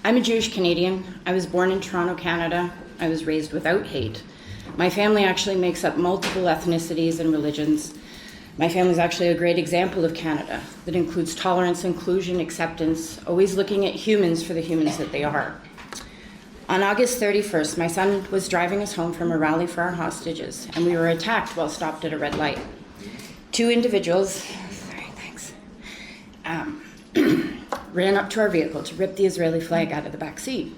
I'm a Jewish Canadian. I was born in Toronto, Canada. I was raised without hate. My family actually makes up multiple ethnicities and religions. My family is actually a great example of Canada that includes tolerance, inclusion, acceptance, always looking at humans for the humans that they are. On August 31st, my son was driving us home from a rally for our hostages, and we were attacked while stopped at a red light. Two individuals, ran up to our vehicle to rip the Israeli flag out of the back seat.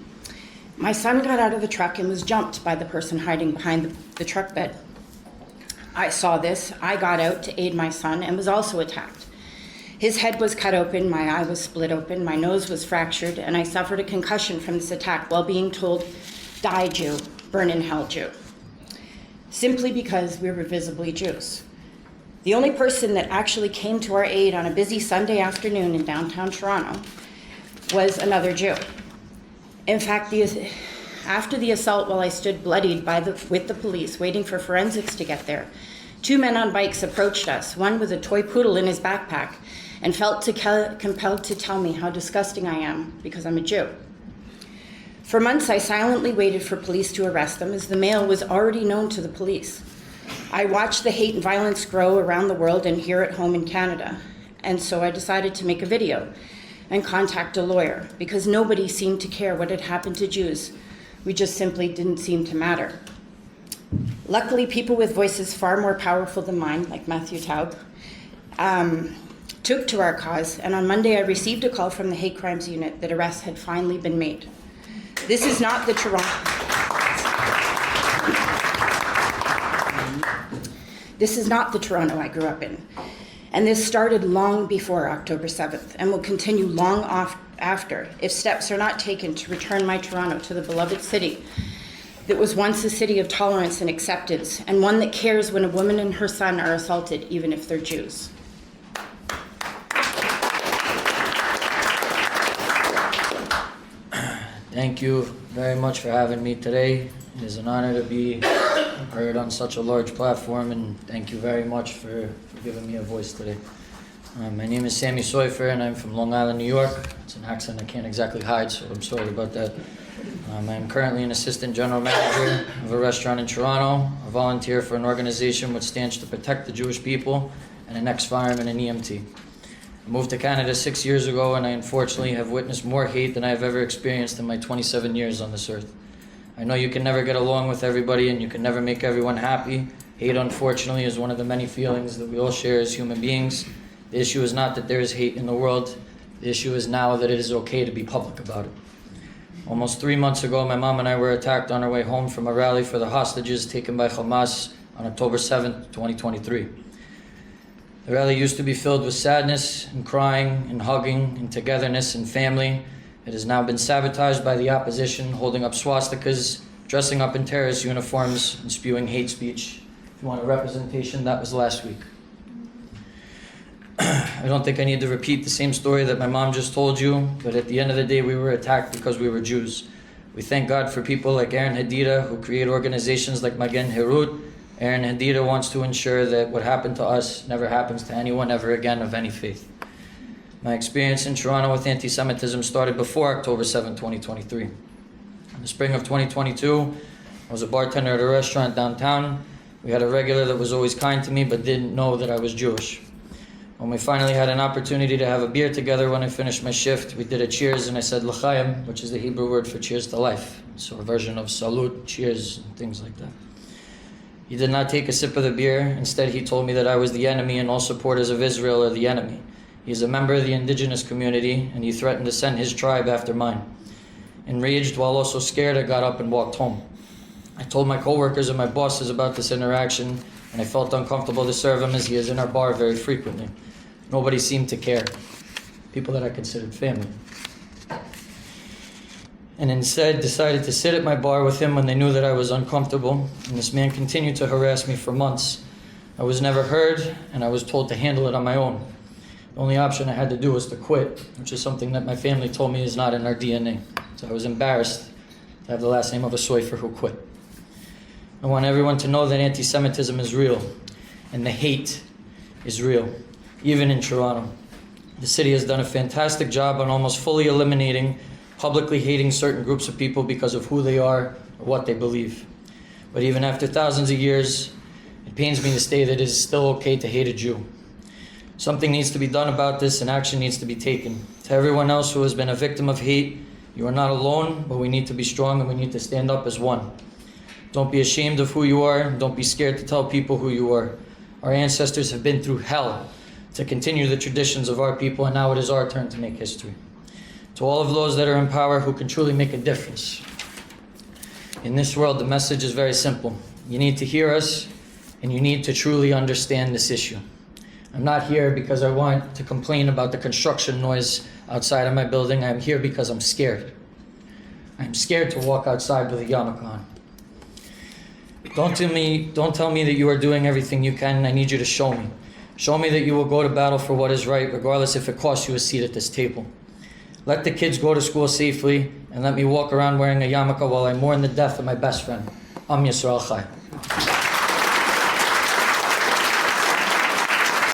My son got out of the truck and was jumped by the person hiding behind the truck bed. I saw this. I got out to aid my son and was also attacked. His head was cut open, my eye was split open, my nose was fractured, and I suffered a concussion from this attack while being told, "Die, Jew, burn in hell, Jew," simply because we were visibly Jews. The only person that actually came to our aid on a busy Sunday afternoon in downtown Toronto was another Jew. In fact, after the assault, while I stood bloodied with the police waiting for forensics to get there, two men on bikes approached us, one with a toy poodle in his backpack, and felt compelled to tell me how disgusting I am because I'm a Jew. For months, I silently waited for police to arrest them as the male was already known to the police. I watched the hate and violence grow around the world and here at home in Canada, and so I decided to make a video and contact a lawyer because nobody seemed to care what had happened to Jews. We just simply didn't seem to matter. Luckily, people with voices far more powerful than mine, like Matthew Taub, took to our cause, and on Monday I received a call from the Hate Crimes Unit that arrests had finally been made. This is not the Toronto I grew up in, and this started long before October 7th and will continue long after if steps are not taken to return my Toronto to the beloved city that was once a city of tolerance and acceptance, and one that cares when a woman and her son are assaulted, even if they're Jews. Thank you very much for having me today. It is an honor to be heard on such a large platform, and thank you very much for giving me a voice today. My name is SAMMY SOIFER, and I'm from Long Island, New York. It's an accent I can't exactly hide, so I'm sorry about that. I'm currently an assistant general manager of a restaurant in Toronto, a volunteer for an organization which stands to protect the Jewish people, and an ex-fireman and EMT. I moved to Canada 6 years ago, and I unfortunately have witnessed more hate than I have ever experienced in my 27 years on this earth. I know you can never get along with everybody, and you can never make everyone happy. Hate, unfortunately, is one of the many feelings that we all share as human beings. The issue is not that there is hate in the world. The issue is now that it is okay to be public about it. Almost 3 months ago, my mom and I were attacked on our way home from a rally for the hostages taken by Hamas on October 7th, 2023. The rally used to be filled with sadness and crying and hugging and togetherness and family. It has now been sabotaged by the opposition, holding up swastikas, dressing up in terrorist uniforms, and spewing hate speech. If you want a representation, that was last week. I don't think I need to repeat the same story that my mom just told you, but at the end of the day, we were attacked because we were Jews. We thank God for people like Aaron Hadida, who create organizations like Magen Herut. Aaron Hadida wants to ensure that what happened to us never happens to anyone ever again of any faith. My experience in Toronto with anti-Semitism started before October 7, 2023. In the spring of 2022, I was a bartender at a restaurant downtown. We had a regular that was always kind to me but didn't know that I was Jewish. When we finally had an opportunity to have a beer together when I finished my shift, we did a cheers and I said l'chaim, which is the Hebrew word for cheers to life. So a version of salute, cheers, and things like that. He did not take a sip of the beer. Instead, he told me that I was the enemy and all supporters of Israel are the enemy. He is a member of the indigenous community, and he threatened to send his tribe after mine. Enraged while also scared, I got up and walked home. I told my coworkers and my bosses about this interaction, and I felt uncomfortable to serve him as he is in our bar very frequently. Nobody seemed to care. People that I considered family. And instead decided to sit at my bar with him when they knew that I was uncomfortable, and this man continued to harass me for months. I was never heard, and I was told to handle it on my own. The only option I had to do was to quit, which is something that my family told me is not in our DNA. So I was embarrassed to have the last name of a SOIFER who quit. I want everyone to know that anti-Semitism is real, and the hate is real, even in Toronto. The city has done a fantastic job on almost fully eliminating publicly hating certain groups of people because of who they are or what they believe. But even after thousands of years, it pains me to say that it is still okay to hate a Jew. Something needs to be done about this, and action needs to be taken. To everyone else who has been a victim of hate, you are not alone, but we need to be strong and we need to stand up as one. Don't be ashamed of who you are. Don't be scared to tell people who you are. Our ancestors have been through hell to continue the traditions of our people, and now it is our turn to make history. To all of those that are in power who can truly make a difference in this world, the message is very simple. You need to hear us, and you need to truly understand this issue. I'm not here because I want to complain about the construction noise outside of my building. I'm here because I'm scared. I'm scared to walk outside with a yarmulke on. Don't tell me that you are doing everything you can. I need you to show me. Show me that you will go to battle for what is right, regardless if it costs you a seat at this table. Let the kids go to school safely, and let me walk around wearing a yarmulke while I mourn the death of my best friend. Am Yisrael Chai.